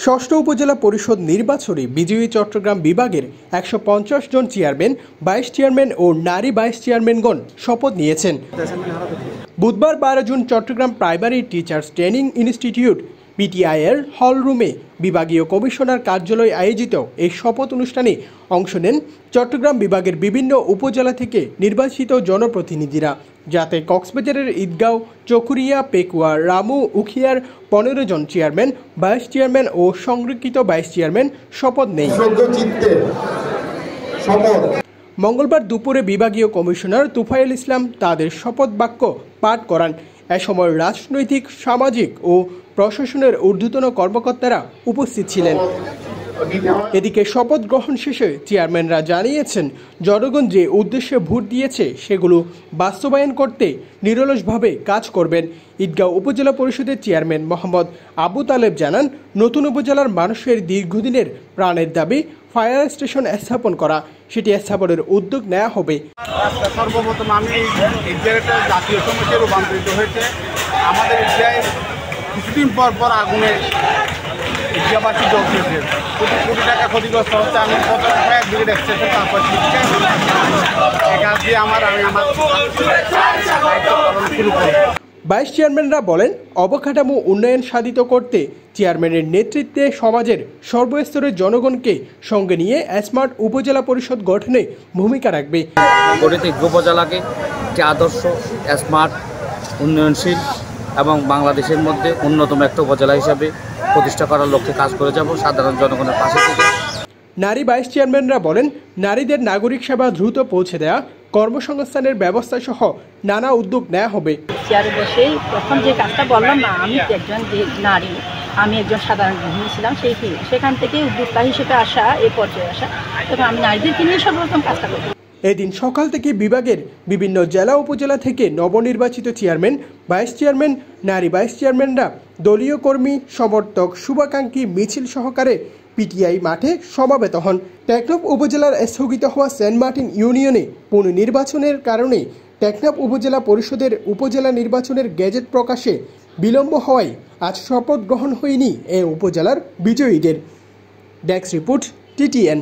ষষ্ঠ উপজেলা পরিষদ নির্বাচনে বিজয়ী চট্টগ্রাম বিভাগের ১৫০ জন চেয়ারম্যান, ভাইস চেয়ারম্যান ও নারী ভাইস চেয়ারম্যানগণ শপথ নিয়েছেন। বুধবার ১২ June Chittagong primary teachers training institute পিটিআই-এর হলরুমে বিভাগীয় কমিশনার কার্যালয়ে আয়োজিত এই শপথ অনুষ্ঠানে অংশ নেন চট্টগ্রাম বিভাগের বিভিন্ন উপজেলা থেকে নির্বাচিত জনপ্রতিনিধিরা, যাতে কক্সবাজারের ঈদগাঁও, চকুরিয়া, পেকুয়া, রামু, উখিয়ার ১৫ জন চেয়ারম্যান, ভাইস চেয়ারম্যান ও সংরক্ষিত ভাইস চেয়ারম্যান শপথ নেই। মঙ্গলবার দুপুরে বিভাগীয় কমিশনার তুফাইল ইসলাম তাদের শপথ বাক্য পাঠ করান। এ সময় রাজনৈতিক, সামাজিক ও প্রশাসনের ঊর্ধ্বতন কর্মকর্তারা উপস্থিত ছিলেন। এদিকে শপথ গ্রহণ শেষে চেয়ারম্যানরা জানিয়েছেন, জনগণ যে উদ্দেশ্যে ভোট দিয়েছে সেগুলো বাস্তবায়ন করতে নিরলসভাবে কাজ করবেন। ঈদগাঁও উপজেলা পরিষদের চেয়ারম্যান মোহাম্মদ আবু তালেব জানান, নতুন উপজেলার মানুষের দীর্ঘদিনের প্রাণের দাবি ফায়ার স্টেশন স্থাপন করা, সেটি স্থাপনের উদ্যোগ নেওয়া হবে। সর্বপ্রথম আমি এই জায়গাটা জাতীয় সমস্যায় রূপান্তরিত হয়েছে। আমাদের ঈদগাঁয়ে কিছুদিন পর পর আগুনে ঈদগাঁবাসী যোগ দিয়েছে। কোটি কোটি টাকা ক্ষতিগ্রস্ত হচ্ছে। আমি প্রথম এক ব্রিগেড এক্সটেনশন, তারপর দিয়ে আমি আমার দায়িত্ব পালন শুরু করি। ভাইস চেয়ারম্যানরা বলেন, অবকাঠামো উন্নয়ন সাধিত করতে চেয়ারম্যানের নেতৃত্বে সমাজের সর্বস্তরের জনগণকে সঙ্গে নিয়ে স্মার্ট উপজেলা পরিষদ গঠনে ভূমিকা রাখবে। উপজেলাকে একটি আদর্শ, স্মার্ট, উন্নয়নশীল এবং বাংলাদেশের মধ্যে অন্যতম একটা উপজেলা হিসাবে প্রতিষ্ঠা করার লক্ষ্যে কাজ করে যাব, সাধারণ জনগণের পাশে থেকে। নারী ভাইস চেয়ারম্যানরা বলেন, নারীদের নাগরিক সেবা দ্রুত পৌঁছে দেওয়া, কর্মসংস্থানের ব্যবস্থা সহ নানা উদ্যোগ নেওয়া হবে। চেয়ারে বসে প্রথম যে কাজটা বললাম না, আমি একজন যে নারী, আমি একজন সাধারণ গৃহিণী ছিলাম, সেখান থেকে উদ্যোক্তা হিসেবে আসা, এই পর্যায়ে আসা, তবে আমি নারীদেরকে নিয়ে সর্বপ্রথম কাজটা করব। এদিন সকাল থেকে বিভাগের বিভিন্ন জেলা উপজেলা থেকে নবনির্বাচিত চেয়ারম্যান, ভাইস চেয়ারম্যান, নারী ভাইস চেয়ারম্যানরা দলীয় কর্মী, সমর্থক, শুভাকাঙ্ক্ষী মিছিল সহকারে পিটিআই মাঠে সমাবেত হন। টেকনাফ উপজেলার স্থগিত হওয়া সেন্ট মার্টিন ইউনিয়নে পুনর্নির্বাচনের কারণে টেকনাফ উপজেলা পরিষদের উপজেলা নির্বাচনের গেজেট প্রকাশে বিলম্ব হওয়ায় আজ শপথ গ্রহণ হয়নি এ উপজেলার বিজয়ীদের। Desk report, TTN।